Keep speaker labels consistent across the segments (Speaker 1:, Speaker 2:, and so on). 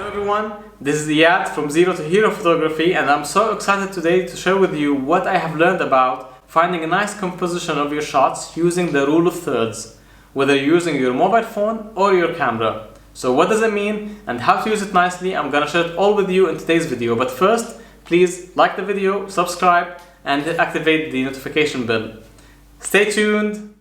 Speaker 1: Hello everyone, this is Iyad from Zero to Hero Photography, and I'm so excited today to share with you what I have learned about finding a nice composition of your shots using the rule of thirds, whether you're using your mobile phone or your camera. So what does it mean and how to use it nicely? I'm gonna share it all with you in today's video. But first, please like the video, subscribe, and activate the notification bell. Stay tuned.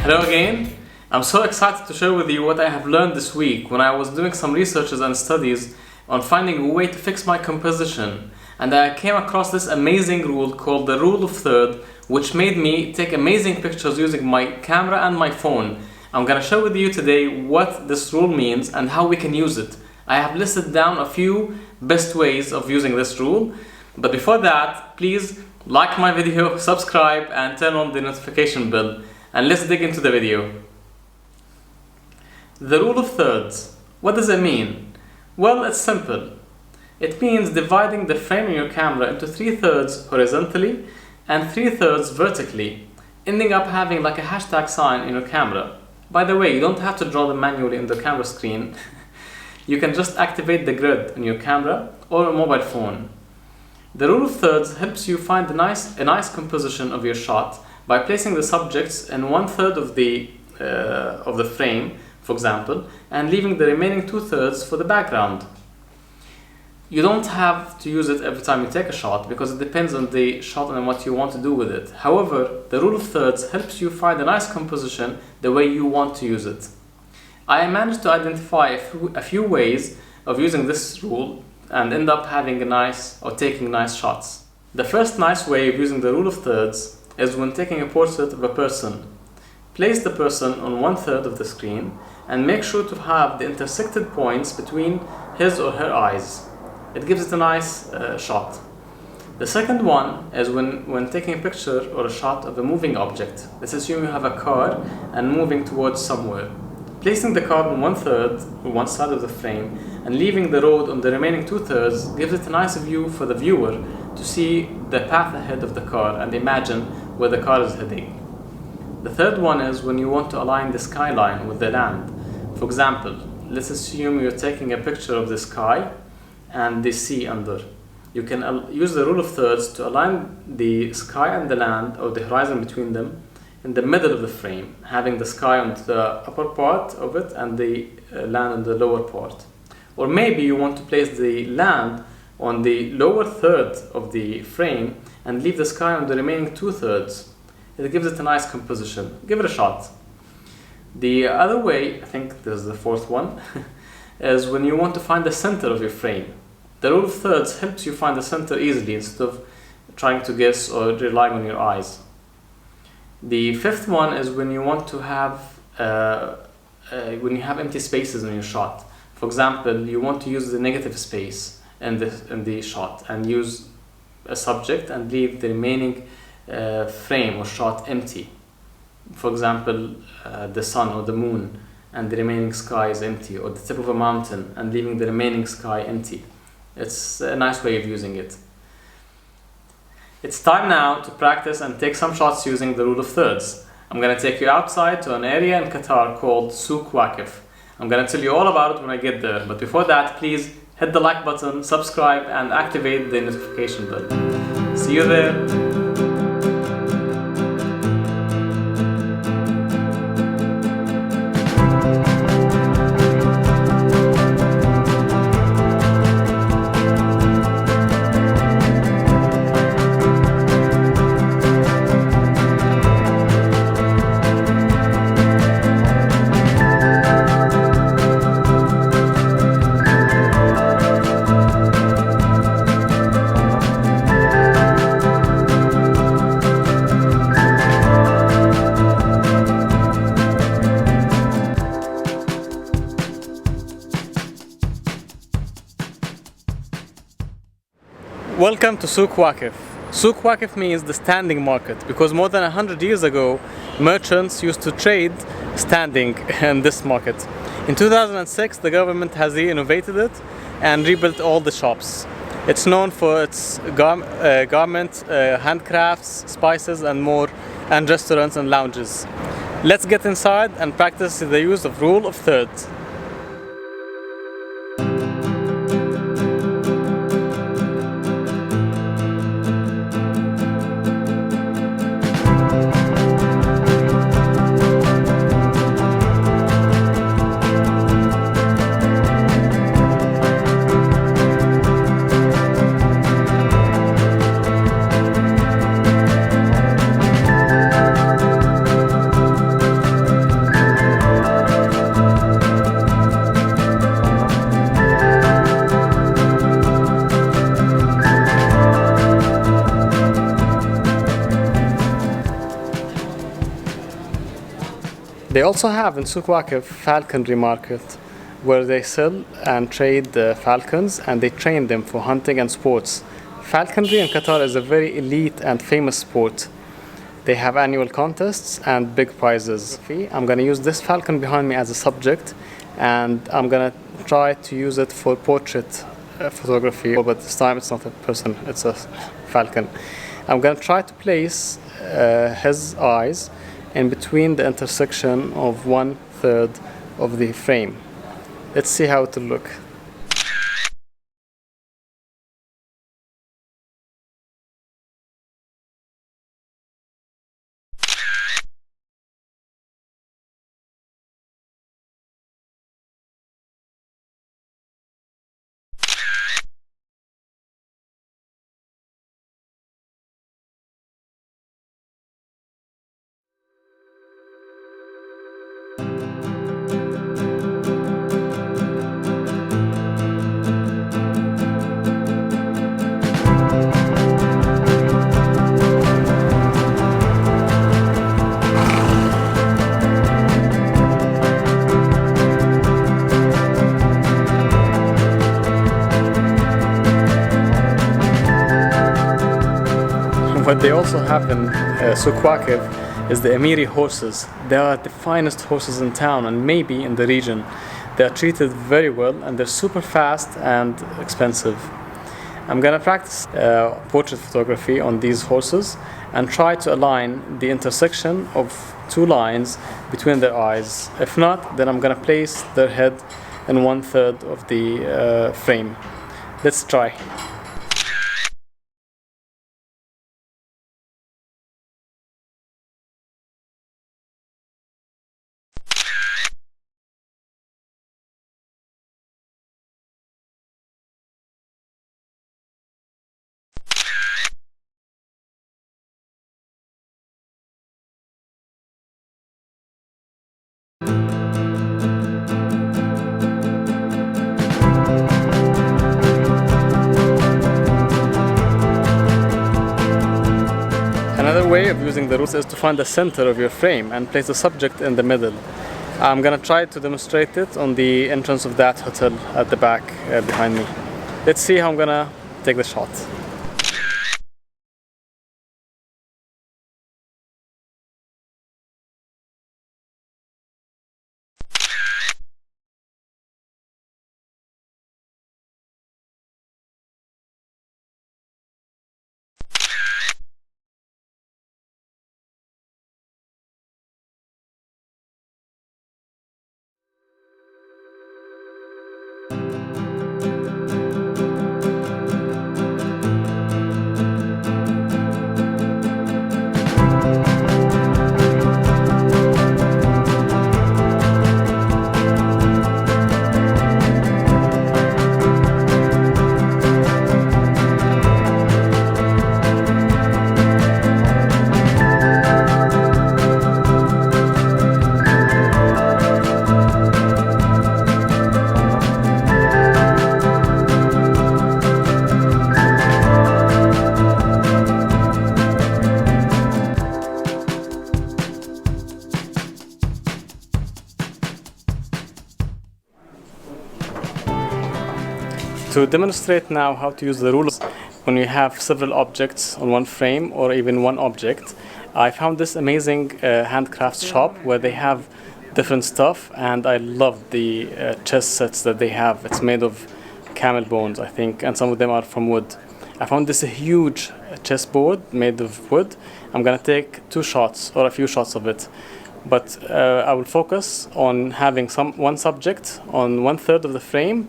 Speaker 1: Hello again. I'm so excited to share with you what I have learned this week when I was doing some researches and studies on finding a way to fix my composition, and I came across this amazing rule called the rule of third, which made me take amazing pictures using my camera and my phone. I'm gonna share with you today what this rule means and how we can use it. I have listed down a few best ways of using this rule, but before that, please like my video, subscribe, and turn on the notification bell. And let's dig into the video. The rule of thirds. What does it mean? Well, it's simple. It means dividing the frame in your camera into 3/3 horizontally and 3/3 vertically, ending up having like a hashtag sign in your camera. By the way, you don't have to draw them manually in the camera screen. You can just activate the grid in your camera or a mobile phone. The rule of thirds helps you find a nice composition of your shot by placing the subjects in 1/3 of the frame, for example, and leaving the remaining 2/3 for the background. You don't have to use it every time you take a shot because it depends on the shot and what you want to do with it. However, the rule of thirds helps you find a nice composition the way you want to use it. I managed to identify a few ways of using this rule and end up having taking nice shots. The first nice way of using the rule of thirds is when taking a portrait of a person. Place the person on 1/3 of the screen and make sure to have the intersected points between his or her eyes. It gives it a nice shot. The second one is when taking a picture or a shot of a moving object. Let's assume you have a car and moving towards somewhere. Placing the car on 1/3 or one side of the frame and leaving the road on the remaining 2/3 gives it a nice view for the viewer to see the path ahead of the car and imagine where the car is heading. The third one is when you want to align the skyline with the land. For example, let's assume you're taking a picture of the sky and the sea under. You can use the rule of thirds to align the sky and the land, or the horizon between them, in the middle of the frame, having the sky on the upper part of it and the land on the lower part. Or maybe you want to place the land on the lower third of the frame and leave the sky on the remaining 2/3. It gives it a nice composition. Give it a shot. The other way, I think this is the fourth one, is when you want to find the center of your frame. The rule of thirds helps you find the center easily instead of trying to guess or relying on your eyes. The fifth one is when you want to have empty spaces in your shot. For example, you want to use the negative space in the shot and use a subject and leave the remaining frame or shot empty. For example, the sun or the moon and the remaining sky is empty, or the tip of a mountain and leaving the remaining sky empty. It's a nice way of using it. It's time now to practice and take some shots using the rule of thirds. I'm going to take you outside to an area in Qatar called Suqhwaq. I'm going to tell you all about it when I get there, but before that, please hit the like button, subscribe, and activate the notification bell. See you there! Welcome to Suqhwaq. Suqhwaq means the standing market because more than 100 years ago, merchants used to trade standing in this market. In 2006, the government has renovated it and rebuilt all the shops. It's known for its garment, handcrafts, spices, and more, and restaurants and lounges. Let's get inside and practice the use of rule of thirds. They also have in Suqhwaq a falconry market where they sell and trade the falcons, and they train them for hunting and sports. Falconry in Qatar is a very elite and famous sport. They have annual contests and big prizes. I'm going to use this falcon behind me as a subject, and I'm going to try to use it for portrait photography, but this time it's not a person, it's a falcon. I'm going to try to place his eyes in between the intersection of 1/3 of the frame. Let's see how it will look. What they also have in Suqhwaq is the Emiri horses. They are the finest horses in town and maybe in the region. They are treated very well and they're super fast and expensive. I'm gonna practice portrait photography on these horses and try to align the intersection of two lines between their eyes. If not, then I'm gonna place their head in 1/3 of the frame. Let's try. Another way of using the rules is to find the center of your frame and place the subject in the middle. I'm gonna try to demonstrate it on the entrance of that hotel at the back behind me. Let's see how I'm gonna take the shot. To demonstrate now how to use the rules when you have several objects on one frame or even one object, I found this amazing handcrafts shop where they have different stuff, and I love the chess sets that they have. It's made of camel bones, I think, and some of them are from wood. I found this a huge chessboard made of wood. I'm gonna take 2 shots or a few shots of it, but I will focus on having one subject on 1/3 of the frame,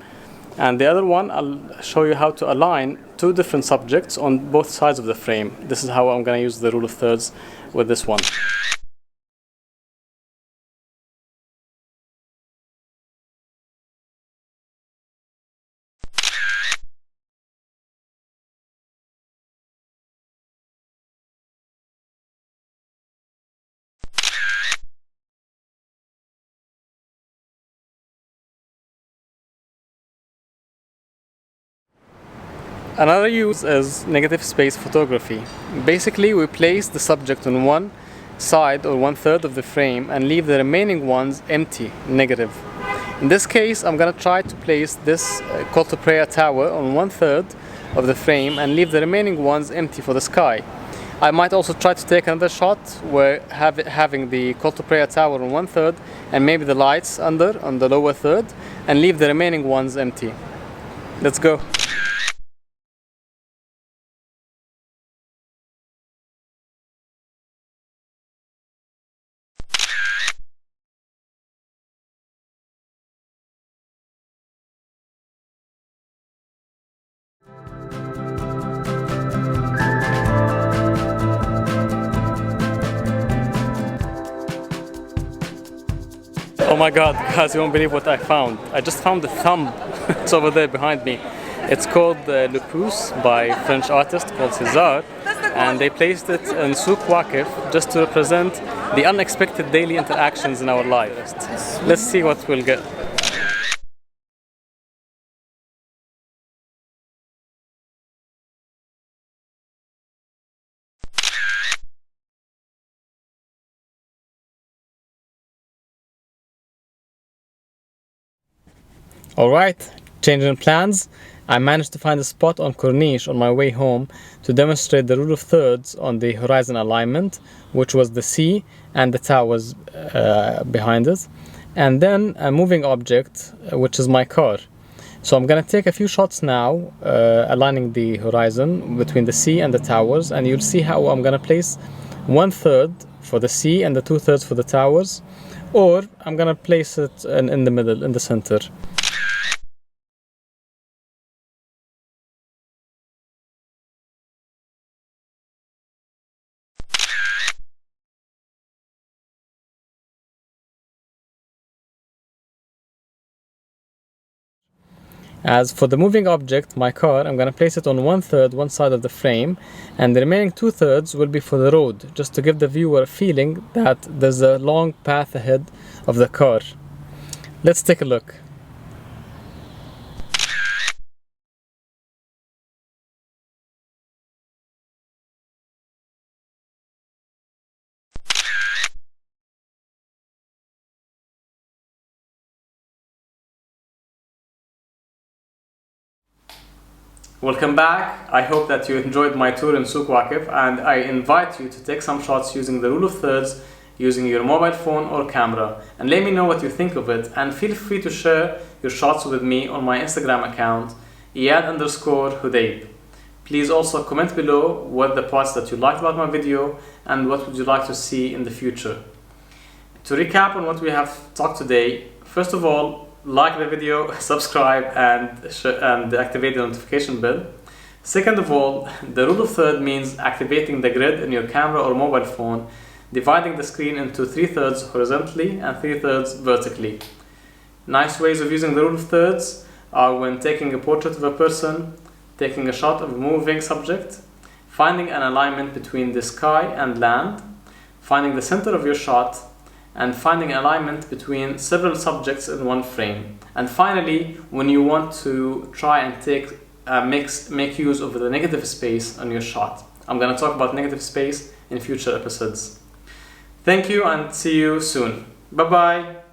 Speaker 1: and the other one I'll show you how to align 2 different subjects on both sides of the frame. This is how I'm gonna use the rule of thirds with this one. Another use is negative space photography. Basically, we place the subject on one side or 1/3 of the frame and leave the remaining ones empty, negative. In this case, I'm gonna try to place this call to prayer tower on 1/3 of the frame and leave the remaining ones empty for the sky. I might also try to take another shot where having the call to prayer tower on 1/3 and maybe the lights on the lower third, and leave the remaining ones empty. Let's go. Oh my god, guys, you won't believe what I found. I just found the thumb. It's over there behind me. It's called Le Pouce by French artist called César, and they placed it in Suqhwaq just to represent the unexpected daily interactions in our lives. Let's see what we'll get. Alright, changing plans. I managed to find a spot on Corniche on my way home to demonstrate the rule of thirds on the horizon alignment, which was the sea and the towers behind it, and then a moving object, which is my car. So I'm gonna take a few shots now, aligning the horizon between the sea and the towers, and you'll see how I'm gonna place 1/3 for the sea and the 2/3 for the towers, or I'm gonna place it in the middle, in the center. As for the moving object, my car, I'm going to place it on 1/3 one side of the frame, and the remaining 2/3 will be for the road, just to give the viewer a feeling that there's a long path ahead of the car. Let's take a look. Welcome back. I hope that you enjoyed my tour in Suqhwaq, and I invite you to take some shots using the rule of thirds using your mobile phone or camera, and let me know what you think of it, and feel free to share your shots with me on my Instagram account Iyad_Hudayb. Please also comment below what the parts that you liked about my video and what would you like to see in the future. To recap on what we have talked today, first of all, like the video, subscribe, and activate the notification bell. Second of all, the rule of third means activating the grid in your camera or mobile phone, dividing the screen into 3/3 horizontally and 3/3 vertically. Nice ways of using the rule of thirds are when taking a portrait of a person, taking a shot of a moving subject, finding an alignment between the sky and land, finding the center of your shot, and finding alignment between several subjects in one frame. And finally, when you want to try and make use of the negative space on your shot. I'm going to talk about negative space in future episodes. Thank you and see you soon. Bye bye.